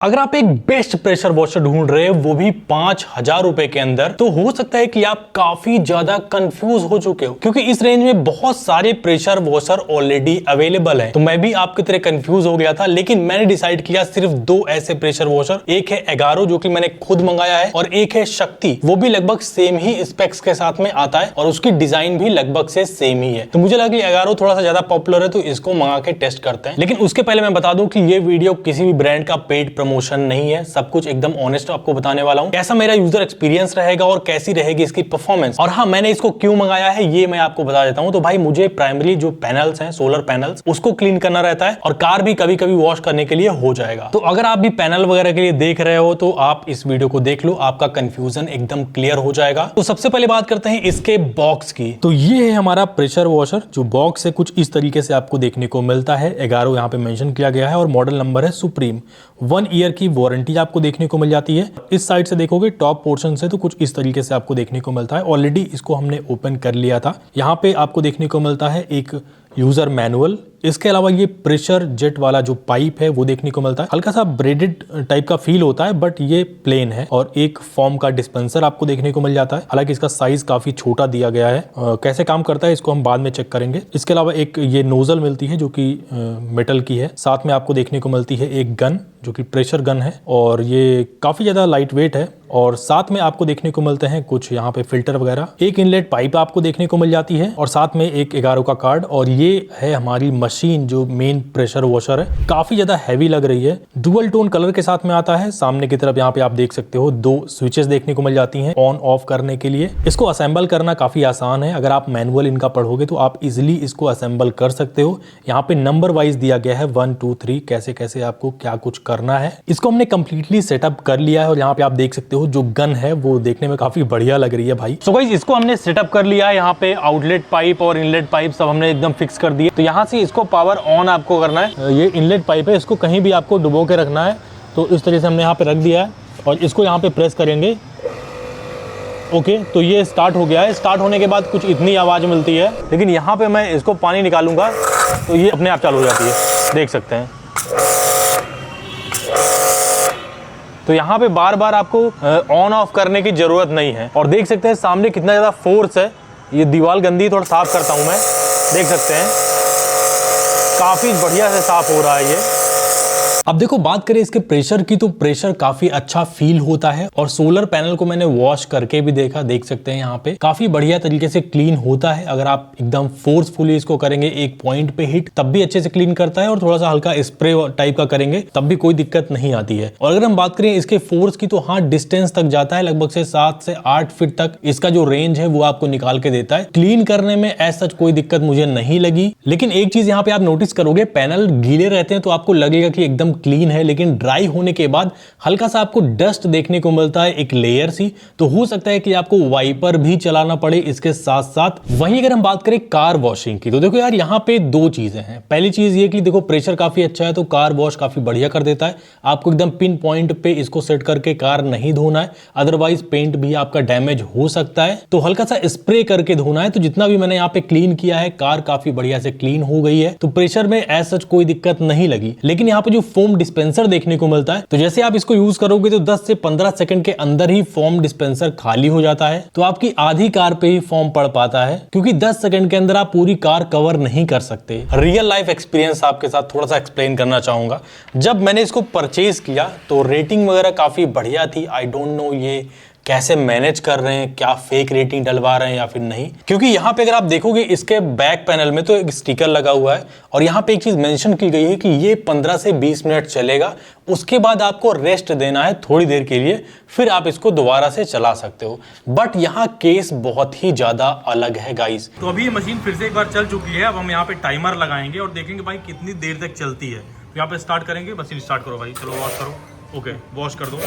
अगर आप एक बेस्ट प्रेशर वॉशर ढूंढ रहे हैं वो भी 5,000 रुपए के अंदर, तो हो सकता है कि आप काफी ज्यादा कंफ्यूज हो चुके हो, क्योंकि इस रेंज में बहुत सारे प्रेशर वॉशर ऑलरेडी अवेलेबल हैं। तो मैं भी आपकी तरह कंफ्यूज हो गया था, लेकिन मैंने डिसाइड किया सिर्फ दो ऐसे प्रेशर वॉशर, एक है एगारो जो कि मैंने खुद मंगाया है, और एक है शक्ति, वो भी लगभग सेम ही स्पेक्स के साथ में आता है और उसकी डिजाइन भी लगभग से सेम ही है। तो मुझे लगा कि एगारो थोड़ा सा ज्यादा पॉपुलर है तो इसको मंगा के टेस्ट करते हैं। लेकिन उसके पहले मैं बता दूं कि ये वीडियो किसी भी ब्रांड का पेड प्रमोशन नहीं है, सब कुछ एकदम ऑनेस्ट आपको बताने वाला हूं। कैसा मेरा यूजर एक्सपीरियंस रहेगा और कैसी रहेगी इसकी परफॉर्मेंस, और हाँ, मैंने इसको क्यों मंगाया है ये मैं आपको बता देता हूं। तो भाई, मुझे प्राइमरी जो पैनल्स हैं, सोलर पैनल्स, उसको क्लीन करना रहता है और कार भी कभी कभी वॉश करने के लिए हो जाएगा। तो अगर आप भी पैनल वगैरह के लिए देख रहे हो तो आप इस वीडियो को देख लो, आपका कंफ्यूजन एकदम क्लियर हो जाएगा। तो सबसे पहले बात करते हैं इसके बॉक्स की। तो ये है हमारा प्रेशर वॉशर, जो बॉक्स है कुछ इस तरीके से आपको देखने को मिलता है। एगारो यहाँ पे मेंशन किया गया है और मॉडल नंबर है सुप्रीम। 1 ईयर की वारंटी आपको देखने को मिल जाती है। इस साइड से देखोगे टॉप पोर्शन से तो कुछ इस तरीके से आपको देखने को मिलता है। ऑलरेडी इसको हमने ओपन कर लिया था। यहाँ पे आपको देखने को मिलता है एक यूजर मैनुअल। इसके अलावा ये प्रेशर जेट वाला जो पाइप है वो देखने को मिलता है। हल्का सा ब्रेडेड टाइप का फील होता है, बट ये प्लेन है। और एक फॉर्म का डिस्पेंसर आपको देखने को मिल जाता है, हालांकि इसका साइज काफी छोटा दिया गया है। कैसे काम करता है इसको हम बाद में चेक करेंगे। इसके अलावा एक ये नोजल मिलती है जो कि मेटल की है। साथ में आपको देखने को मिलती है एक गन जो कि प्रेशर गन है, और ये काफी ज्यादा लाइट वेट है। और साथ में आपको देखने को मिलते हैं कुछ यहाँ पे फिल्टर वगैरह। एक इनलेट पाइप आपको देखने को मिल जाती है और साथ में एक एगारो का कार्ड। और ये है हमारी मशीन जो मेन प्रेशर वॉशर है। काफी ज्यादा हैवी लग रही है। डुअल टोन कलर के साथ में आता है। सामने की तरफ यहाँ पे आप देख सकते हो 2 स्विचेस देखने को मिल जाती हैं ऑन ऑफ करने के लिए। इसको असेंबल करना काफी आसान है। अगर आप मैनुअल इनका पढ़ोगे तो आप इजिली इसको असेंबल कर सकते हो। यहाँ पे नंबर वाइज दिया गया है 1 2 3, कैसे कैसे आपको क्या कुछ करना है। इसको हमने कंप्लीटली सेटअप कर लिया है और यहाँ पे आप देख सकते हो जो गन है वो देखने में काफी बढ़िया लग रही है भाई। सो गाइस, इसको हमने सेटअप कर लिया है। यहाँ पे आउटलेट पाइप और इनलेट पाइप सब हमने एकदम फिक्स कर दिए। तो यहाँ से इसको पावर ऑन आपको करना है। ये इनलेट पाइप है, इसको कहीं भी आपको डुबो के रखना है। तो इस तरह से हमने यहाँ पे रख दिया है और इसको यहाँ पे प्रेस करेंगे। ओके, तो ये स्टार्ट हो गया है। स्टार्ट होने के बाद कुछ इतनी आवाज मिलती है, लेकिन यहाँ पे मैं इसको पानी निकालूंगा तो ये अपने आप चालू हो जाती है, देख सकते हैं। तो यहाँ पे बार बार आपको ऑन ऑफ करने की जरूरत नहीं है। और देख सकते हैं सामने कितना ज्यादा फोर्स है। ये दीवार गंदी, थोड़ा साफ करता हूं मैं, देख सकते हैं काफी बढ़िया से साफ हो रहा है ये। अब देखो, बात करें इसके प्रेशर की, तो प्रेशर काफी अच्छा फील होता है। और सोलर पैनल को मैंने वॉश करके भी देखा, देख सकते हैं यहाँ पे काफी बढ़िया तरीके से क्लीन होता है। अगर आप एकदम फोर्सफुली इसको करेंगे एक पॉइंट पे हिट, तब भी अच्छे से क्लीन करता है। और थोड़ा सा हल्का स्प्रे टाइप का करेंगे तब भी कोई दिक्कत नहीं आती है। और अगर हम बात करें इसके फोर्स की, तो हाँ, डिस्टेंस तक जाता है, लगभग से 7 से 8 फीट तक इसका जो रेंज है वो आपको निकाल के देता है। क्लीन करने में ऐसा कोई दिक्कत मुझे नहीं लगी। लेकिन एक चीज यहाँ पे आप नोटिस करोगे, पैनल गीले रहते हैं तो आपको लगेगा कि एकदम क्लीन है, लेकिन ड्राई होने के बाद हल्का सा आपको डस्ट देखने को मिलता है, एक लेयर सी। तो हो सकता है कि आपको वाइपर भी चलाना पड़े इसके साथ साथ। वहीं अगर हम बात करें कार वॉशिंग की, तो देखो यार, यहाँ पे 2 चीजें हैं। पहली चीज ये कि देखो, प्रेशर काफी अच्छा है तो कार वॉश काफी बढ़िया कर देता है। आपको एकदम पिन पॉइंट पे इसको सेट करके कार नहीं धोना है, अदरवाइज पेंट भी आपका डैमेज हो सकता है। तो हल्का सा स्प्रे करके धोना है। तो जितना भी मैंने यहाँ पे क्लीन किया है, कार काफी बढ़िया से क्लीन हो गई है। तो प्रेशर में ऐसा कोई दिक्कत नहीं लगी। लेकिन यहाँ पे जो फोम डिस्पेंसर देखने को मिलता है, तो जैसे आप इसको यूज करोगे तो 10 से 15 सेकंड के अंदर ही फोम डिस्पेंसर खाली हो जाता है। तो आपकी आधी कार पे ही फोम पड़ पाता है, क्योंकि 10 सेकंड के अंदर आप पूरी कार कवर नहीं कर सकते। रियल लाइफ एक्सपीरियंस आपके साथ थोड़ा सा एक्सप्लेन करना चाहूंगा। जब मैंने इसको परचेज किया तो रेटिंग वगैरह काफी बढ़िया थी। आई डोंट नो ये कैसे मैनेज कर रहे हैं, क्या फेक रेटिंग डलवा रहे हैं या फिर नहीं, क्योंकि यहाँ पे अगर आप देखोगे इसके बैक पैनल में तो एक स्टिकर लगा हुआ है और यहाँ पे एक चीज मेंशन की गई है कि ये 15 से 20 मिनट चलेगा। उसके बाद आपको रेस्ट देना है थोड़ी देर के लिए, फिर आप इसको दोबारा से चला सकते हो। बट यहाँ केस बहुत ही ज्यादा अलग है गाइस। तो अभी ये मशीन फिर से एक बार चल चुकी है। अब हम यहाँ पे टाइमर लगाएंगे और देखेंगे भाई कितनी देर तक चलती है। यहाँ पे स्टार्ट करेंगे, मशीन स्टार्ट करो भाई, चलो वॉश करो। ओके, वॉश कर दो।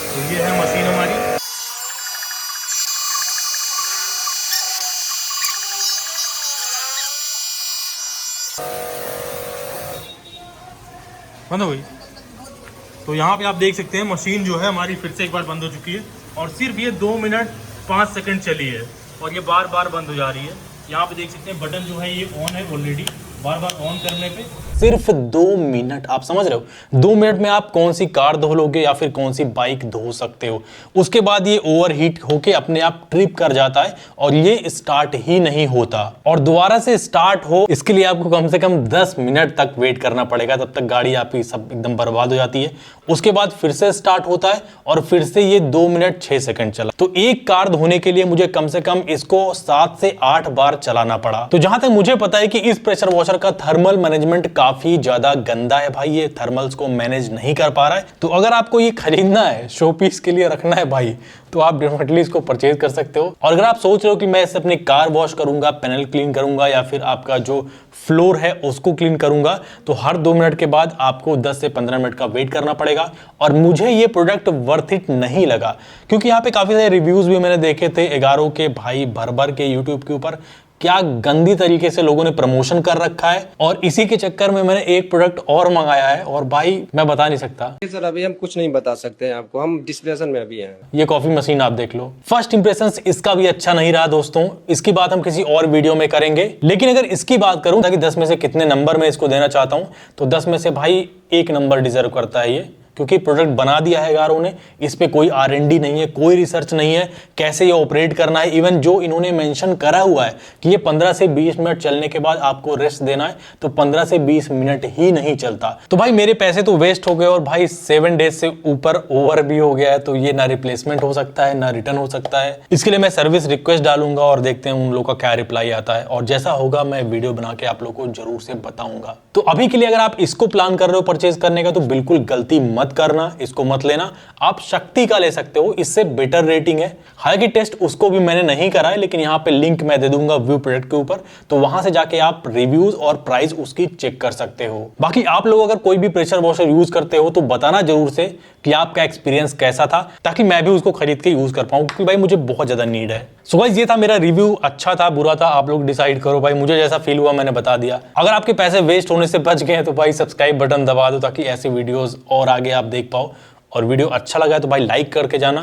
तो ये है मशीन हमारी। बंद हो गई। तो यहाँ पे आप देख सकते हैं मशीन जो है हमारी फिर से एक बार बंद हो चुकी है और सिर्फ ये 2 मिनट 5 सेकंड चली है और ये बार बार बंद हो जा रही है। यहाँ पे देख सकते हैं बटन जो है ये ऑन है ऑलरेडी। बार बार ऑन करने पे सिर्फ 2 मिनट। आप समझ रहे हो, 2 मिनट में आप कौन सी कार धो लोगे या फिर कौन सी बाइक धो सकते हो। उसके बाद ये ओवरहीट होके अपने आप ट्रिप कर जाता है और ये स्टार्ट ही नहीं होता। और दोबारा से स्टार्ट हो इसके लिए आपको कम से कम 10 मिनट तक वेट करना पड़ेगा, तब तक गाड़ी आपकी सब एकदम बर्बाद हो जाती है। उसके बाद फिर से स्टार्ट होता है और फिर से ये 2 मिनट 6 सेकंड चला। तो एक कार धोने के लिए मुझे कम से कम इसको 7 से 8 बार चलाना पड़ा। तो जहां तक मुझे पता है कि इस प्रेशर वॉशर का थर्मल मैनेजमेंट काफी ज्यादा गंदा है भाई, ये थर्मल्स को मैनेज नहीं कर पा रहा है। तो अगर आपको ये खरीदना है, शो पीस के लिए रखना है भाई, तो आप डेफिनेटली इसको परचेज कर सकते हो। और अगर आप सोच रहे हो कि मैं इससे अपनी कार वॉश करूंगा, पैनल क्लीन करूंगा या फिर आपका जो फ्लोर है उसको क्लीन करूंगा, तो हर 2 मिनट के बाद आपको 10 से 15 मिनट का वेट करना पड़ेगा। और मुझे ये प्रोडक्ट वर्थ इट नहीं लगा, क्योंकि यहाँ पे काफी सारे रिव्यूज भी मैंने देखे थे एगारो के भाई, भर भर के यूट्यूब के ऊपर क्या गंदी तरीके से लोगों ने प्रमोशन कर रखा है। और इसी के चक्कर में मैंने एक प्रोडक्ट और मंगाया है और भाई मैं बता नहीं सकता सर, अभी हम कुछ नहीं बता सकते हैं आपको, हम डिस्प्लेशन में अभी हैं। ये कॉफी मशीन आप देख लो। फर्स्ट इंप्रेशंस इसका भी अच्छा नहीं रहा दोस्तों, इसकी बात हम किसी और वीडियो में करेंगे। लेकिन अगर इसकी बात करूं ताकि 10 में से कितने नंबर मैं इसको देना चाहता हूं, तो 10 में से भाई 1 नंबर डिजर्व करता है ये, क्योंकि प्रोडक्ट बना दिया है एगारो ने, इस पे कोई R&D नहीं है, कोई रिसर्च नहीं है कैसे ये ऑपरेट करना है। इवन जो इन्होंने मेंशन करा हुआ है कि ये 15 से 20 मिनट चलने के बाद आपको रेस्ट देना है, तो 15 से 20 मिनट ही नहीं चलता। तो भाई मेरे पैसे तो वेस्ट हो गए और भाई 7 डेज से ऊपर ओवर भी हो गया है। तो ये ना रिप्लेसमेंट हो सकता है ना रिटर्न हो सकता है। इसके लिए मैं सर्विस रिक्वेस्ट डालूंगा और देखते हैं उन लोगों का क्या रिप्लाई आता है, और जैसा होगा मैं वीडियो बना के आप लोगों को जरूर से बताऊंगा। तो अभी के लिए अगर आप इसको प्लान कर रहे हो परचेज करने का, तो बिल्कुल गलती मत करना, इसको मत लेना। आप शक्ति का ले सकते हो, इससे बेटर रेटिंग है। हालांकि टेस्ट उसको भी मैंने नहीं करा है, लेकिन यहाँ पे लिंक मैं दे दूंगा व्यू प्रोडक्ट के ऊपर, तो वहां से जाके आप रिव्यूज और प्राइस उसकी चेक कर सकते हो। बाकी आप लोग अगर कोई भी प्रेशर वॉशर यूज करते हो तो बताना जरूर से कि आपका एक्सपीरियंस कैसा था, ताकि मैं भी उसको खरीद के यूज कर पाऊं, क्योंकि भाई मुझे बहुत ज्यादा नीड है। सो गाइस, ये था मेरा रिव्यू। अच्छा था बुरा था आप लोग डिसाइड करो भाई, मुझे जैसा फील हुआ मैंने बता दिया। अगर आपके पैसे वेस्ट होने से बच गए तो भाई सब्सक्राइब बटन दबा दो, ताकि ऐसे वीडियोस और आगे आप देख पाओ। और वीडियो अच्छा लगा है तो भाई लाइक करके जाना।